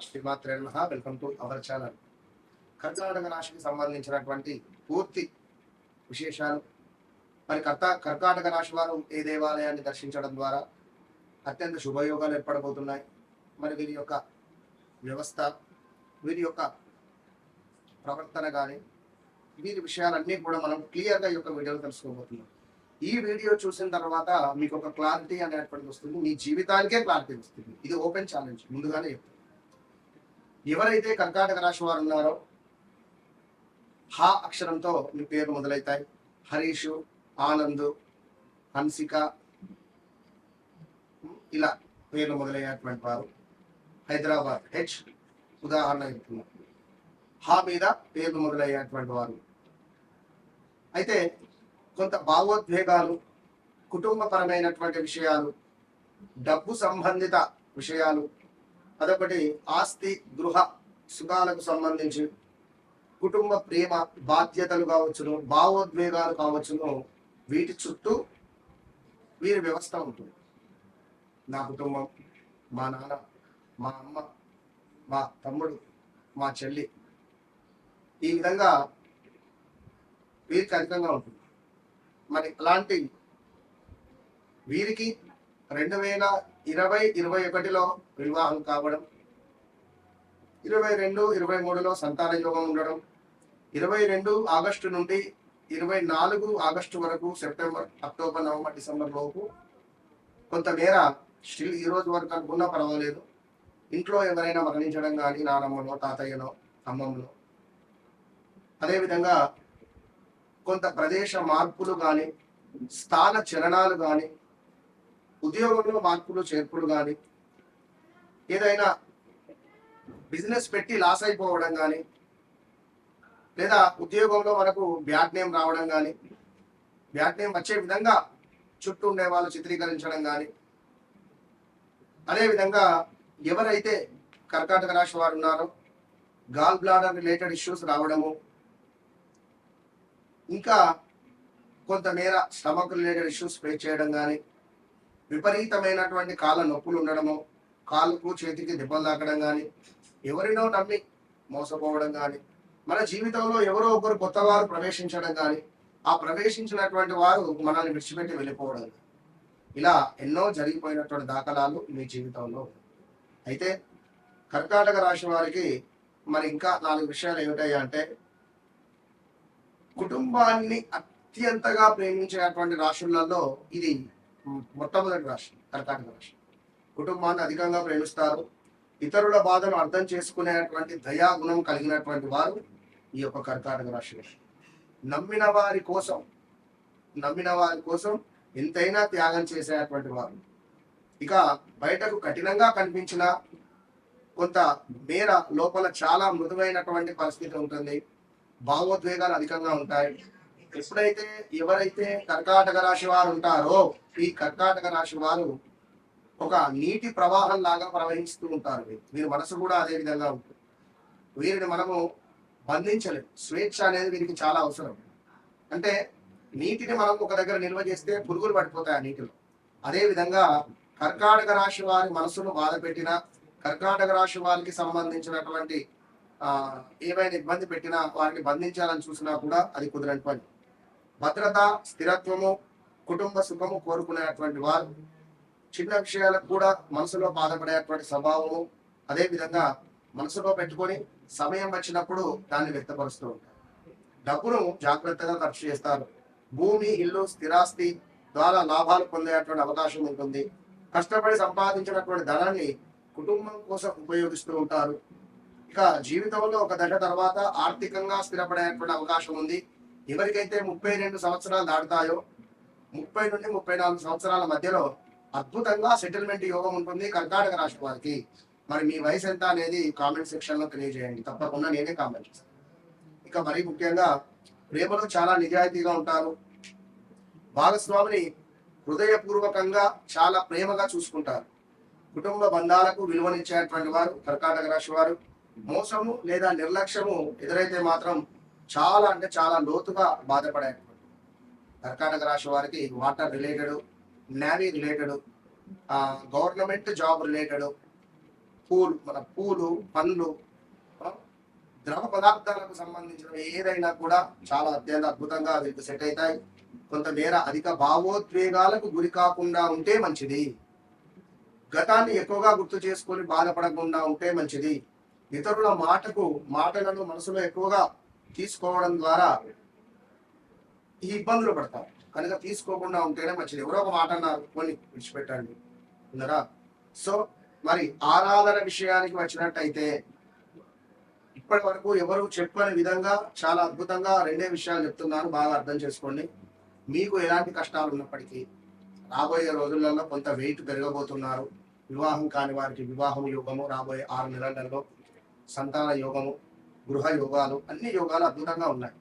శ్రీమాత్రే నమః. Welcome to our channel. కర్కాటక రాశికి సంబంధించినటువంటి పూర్తి విశేషాలు, మరి కర్కాటక రాశి వారు ఏ దేవాలయాన్ని దర్శించడం ద్వారా అత్యంత శుభయోగాలు ఏర్పడబోతున్నాయి, మరి వీరి యొక్క వ్యవస్థ, వీరి యొక్క ప్రవర్తన కానీ వీరి విషయాలన్నీ కూడా మనం క్లియర్గా ఈ యొక్క వీడియోలో తెలుసుకోబోతున్నాం. ఈ వీడియో చూసిన తర్వాత మీకు ఒక క్లారిటీ అనేటువంటిది వస్తుంది, మీ జీవితానికే క్లారిటీ వస్తుంది. ఇది ఓపెన్ ఛాలెంజ్, ముందుగానే చెప్తాను. ఎవరైతే కర్కాటక రాశి వారు ఉన్నారో హా అక్షరంతో మీ పేరు మొదలవుతాయి. హరీషు, ఆనంద్, హన్సిక, ఇలా పేర్లు మొదలయ్యేటువంటి వారు. హైదరాబాద్ హెచ్ ఉదాహరణ చెప్తున్నారు. హా మీద పేర్లు మొదలయ్యేటువంటి వారు అయితే కొంత భావోద్వేగాలు, కుటుంబపరమైనటువంటి విషయాలు, డబ్బు సంబంధిత విషయాలు, అదొకటి ఆస్తి గృహ సుఖాలకు సంబంధించి కుటుంబ ప్రేమ బాధ్యతలు కావచ్చును, భావోద్వేగాలు కావచ్చును, వీటి చుట్టూ వీరి వ్యవస్థ ఉంటుంది. నా కుటుంబం, మా నాన్న, మా అమ్మ, మా తమ్ముడు, మా చెల్లి, ఈ విధంగా వీరికి అధికంగా ఉంటుంది. మరి అలాంటి వీరికి 2020-21లో వివాహం కావడం, 22-23లో సంతాన యోగం ఉండడం, 22 ఆగస్టు నుండి 24 ఆగస్టు వరకు, సెప్టెంబర్, అక్టోబర్, నవంబర్, డిసెంబర్ లోపు కొంతమేర స్టిల్ ఈ రోజు వరకు అనుకున్నా పర్వాలేదు, ఇంట్లో ఎవరైనా మరణించడం కానీ, నానమ్మనో, తాతయ్యనో, అమ్మమ్మనో, అదేవిధంగా కొంత ప్రదేశ మార్పులు కానీ, స్థాన చలనాలు కానీ, ఉద్యోగంలో మార్పులు చేర్పులు కానీ, ఏదైనా బిజినెస్ పెట్టి లాస్ అయిపోవడం కానీ, లేదా ఉద్యోగంలో మనకు బ్యాడ్ నేమ్ రావడం కానీ, బ్యాడ్ నేమ్ వచ్చే విధంగా చుట్టూ ఉండే వాళ్ళు చిత్రీకరించడం కానీ, అదేవిధంగా ఎవరైతే కర్కాటక రాశి వారు ఉన్నారో గాల్ బ్లాడర్ రిలేటెడ్ ఇష్యూస్ రావడము, ఇంకా కొంతమేర స్టమక్ రిలేటెడ్ ఇష్యూస్ ఫేస్ చేయడం కానీ, విపరీతమైనటువంటి కాళ్ళ నొప్పులు ఉండడము, కాళ్ళకు చేతికి దెబ్బలు తాకడం కానీ, ఎవరినో నమ్మి మోసపోవడం కానీ, మన జీవితంలో ఎవరో ఒకరు కొత్త వారు ప్రవేశించడం కానీ, ఆ ప్రవేశించినటువంటి వారు మనల్ని విడిచిపెట్టి వెళ్ళిపోవడం, ఇలా ఎన్నో జరిగిపోయినటువంటి దాఖలాలు మీ జీవితంలో. అయితే కర్కాటక రాశి వారికి మరి ఇంకా 4 విషయాలు ఏమిటాయా అంటే, కుటుంబాన్ని అత్యంతగా ప్రేమించేటువంటి రాశులలో ఇది మొట్టమొదటి రాశి కర్కాటక రాశి. కుటుంబాన్ని అధికంగా ప్రేమిస్తారు. ఇతరుల బాధను అర్థం చేసుకునేటువంటి దయాగుణం కలిగినటువంటి వారు ఈ యొక్క కర్కాటక రాశి. నమ్మిన వారి కోసం ఎంతైనా త్యాగం చేసేటువంటి వారు. ఇక బయటకు కఠినంగా కనిపించిన కొంత మేర లోపల చాలా మృదువైనటువంటి పరిస్థితి ఉంటుంది. భావోద్వేగాలు అధికంగా ఉంటాయి. ఎప్పుడైతే ఎవరైతే కర్కాటక రాశి వారు ఉంటారో, ఈ కర్కాటక రాశి వారు ఒక నీటి ప్రవాహం లాగా ప్రవహిస్తూ ఉంటారు. వీరి మనసు కూడా అదే విధంగా ఉంటుంది. వీరిని మనము బంధించలేము. స్వేచ్ఛ అనేది వీరికి చాలా అవసరం. అంటే నీటిని మనం ఒక దగ్గర నిల్వ చేస్తే పురుగులు పడిపోతాయి ఆ నీటిలో. అదే విధంగా కర్కాటక రాశి వారి మనసును బాధ పెట్టిన, కర్కాటక రాశి వారికి సంబంధించినటువంటి ఏమైనా ఇబ్బంది పెట్టినా, వారిని బంధించాలని చూసినా కూడా అది కుదరని పని. భద్రత, స్థిరత్వము, కుటుంబ సుఖము కోరుకునేటువంటి వారు, చిన్న విషయాలకు కూడా మనసులో బాధపడేటువంటి స్వభావము, అదేవిధంగా మనసులో పెట్టుకొని సమయం వచ్చినప్పుడు దాన్ని వ్యక్తపరుస్తూ ఉంటారు. డబ్బును జాగ్రత్తగా ఖర్చు చేస్తారు. భూమి, ఇల్లు, స్థిరాస్తి ద్వారా లాభాలు పొందేటువంటి అవకాశం ఉంటుంది. కష్టపడి సంపాదించినటువంటి ధనాన్ని కుటుంబం కోసం ఉపయోగిస్తూ ఉంటారు. ఇక జీవితంలో ఒక దశ తర్వాత ఆర్థికంగా స్థిరపడేటువంటి అవకాశం ఉంది. ఎవరికైతే 32 సంవత్సరాలు దాటుతాయో, 30 నుండి 34 సంవత్సరాల మధ్యలో అద్భుతంగా సెటిల్మెంట్ యోగం ఉంటుంది కర్కాటక రాశి వారికి. మరి మీ వయసు ఎంత అనేది కామెంట్ సెక్షన్ లో తెలియజేయండి, తప్పకుండా నేనే కామెంట్ చేస్తాను. ఇక మరీ ముఖ్యంగా ప్రేమలో చాలా నిజాయితీగా ఉంటారు. భాగస్వామిని హృదయపూర్వకంగా చాలా ప్రేమగా చూసుకుంటారు. కుటుంబ బంధాలకు విలువనిచ్చేటువంటి వారు కర్కాటక రాశి వారు. మోసము లేదా నిర్లక్ష్యము ఎదురైతే మాత్రం చాలా అంటే చాలా లోతుగా బాధపడేటువంటి కర్కాటక రాశి వారికి water related, navy related, government job related, పూలు పండ్లు, ఆ, ద్రవ పదార్థాలకు సంబంధించిన ఏదైనా కూడా చాలా అత్యంత అద్భుతంగా వీరికి సెట్ అవుతాయి. కొంతమేర అధిక భావోద్వేగాలకు గురి కాకుండా ఉంటే మంచిది. గతాన్ని ఎక్కువగా గుర్తు చేసుకొని బాధపడకుండా ఉంటే మంచిది. ఇతరుల మాటలను మనసులో ఎక్కువగా తీసుకోవడం ద్వారా ఈ ఇబ్బందులు పడతారు. కనుక తీసుకోకుండా ఉంటేనే మంచిది. ఎవరో ఒక మాట అన్నారు, కొన్ని విడిచిపెట్టండి ఉన్నారా. సో మరి ఆరాధన విషయానికి వచ్చినట్టయితే ఇప్పటి వరకు ఎవరు చెప్పని విధంగా చాలా అద్భుతంగా రెండే విషయాలు చెప్తున్నాను, బాగా అర్థం చేసుకోండి. మీకు ఎలాంటి కష్టాలు ఉన్నప్పటికీ రాబోయే రోజులలో కొంత వెయిట్ పెరగబోతున్నారు. వివాహం కాని వారికి వివాహం యోగము రాబోయే 6 నెలలలో, సంతాన యోగము, గృహ యోగాలు, అన్ని యోగాలు అద్భుతంగా ఉన్నాయి.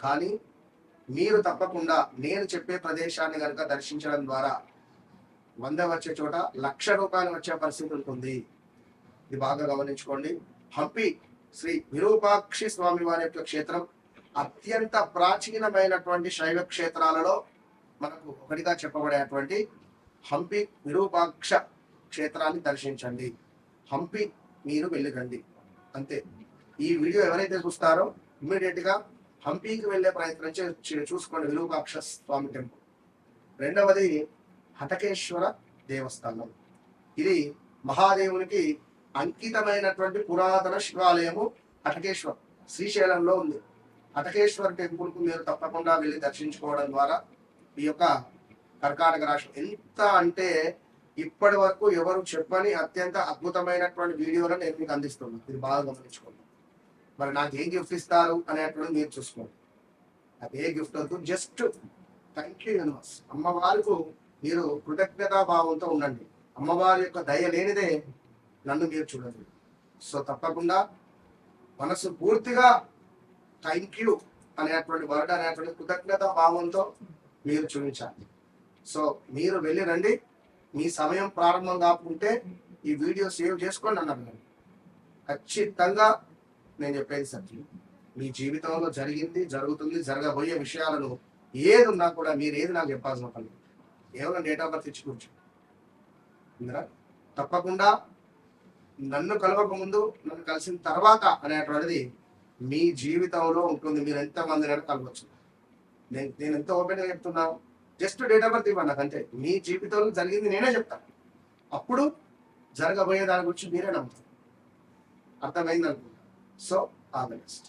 కానీ మీరు తప్పకుండా నేను చెప్పే ప్రదేశాన్ని కనుక దర్శించడం ద్వారా 100 వచ్చే చోట 1,00,000 రూపాయలు వచ్చే పరిస్థితి ఉంటుంది. ఇది బాగా గమనించుకోండి. హంపి శ్రీ విరూపాక్షి స్వామి వారి యొక్క క్షేత్రం అత్యంత ప్రాచీనమైనటువంటి శైవ క్షేత్రాలలో మనకు ఒకటిగా చెప్పబడేటువంటి హంపి విరూపాక్ష క్షేత్రాన్ని దర్శించండి. హంపి మీరు వెళ్ళకండి అంతే. ఈ వీడియో ఎవరైతే చూస్తారో ఇమ్మీడియట్ గా హంపీకి వెళ్ళే ప్రయత్నం చూసుకోండి, విరూపాక్ష స్వామి టెంపుల్. రెండవది హటకేశ్వర దేవస్థానం. ఇది మహాదేవునికి అంకితమైనటువంటి పురాతన శివాలయము. హటకేశ్వర శ్రీశైలంలో ఉంది. హటకేశ్వర టెంపుల్ కు మీరు తప్పకుండా వెళ్ళి దర్శించుకోవడం ద్వారా ఈ యొక్క కర్కాటక రాశి ఎంత అంటే ఇప్పటి వరకు ఎవరు చెప్పని అత్యంత అద్భుతమైనటువంటి వీడియోలను నేను మీకు అందిస్తున్నాను. ఇది బాగా గమనించుకోండి. మరి నాకు ఏ గిఫ్ట్ ఇస్తారు అనేటువంటి మీరు చూసుకోండి. నాకు ఏ గిఫ్ట్ వద్దు, జస్ట్ థ్యాంక్ యూ యూనివర్స్. అమ్మవారికి మీరు కృతజ్ఞతా భావంతో ఉండండి. అమ్మవారి యొక్క దయ లేనిదే నన్ను మీరు చూడండి. సో తప్పకుండా మనసు పూర్తిగా థ్యాంక్ యూ అనేటువంటి వర్డ్ అనేటువంటి కృతజ్ఞతా భావంతో మీరు చూపించాలి. సో మీరు వెళ్ళి రండి. మీ సమయం ప్రారంభం కాకుంటే ఈ వీడియో సేవ్ చేసుకోండి అన్నారు. ఖచ్చితంగా నేను చెప్పేది సత్యం. మీ జీవితంలో జరిగింది, జరుగుతుంది, జరగబోయే విషయాలను ఏది ఉన్నా కూడా మీరు ఏది నాకు చెప్పాల్సిన పని, కేవలం డేట్ ఆఫ్ బర్త్ ఇచ్చి కూర్చో. తప్పకుండా నన్ను కలవక ముందు, నన్ను కలిసిన తర్వాత అనేటువంటిది మీ జీవితంలో ఉంటుంది. మీరు ఎంతమందినైనా కలవచ్చు. నేను ఎంత ఓపెన్గా చెప్తున్నాను. జస్ట్ డేట్ ఆఫ్ బర్త్ ఇవ్వండి నాకంతే. మీ జీవితంలో జరిగింది నేనే చెప్తాను. అప్పుడు జరగబోయే దాని గురించి మీరే నమ్ముతారు. అర్థమైంది అనుకుంటా. So all the best.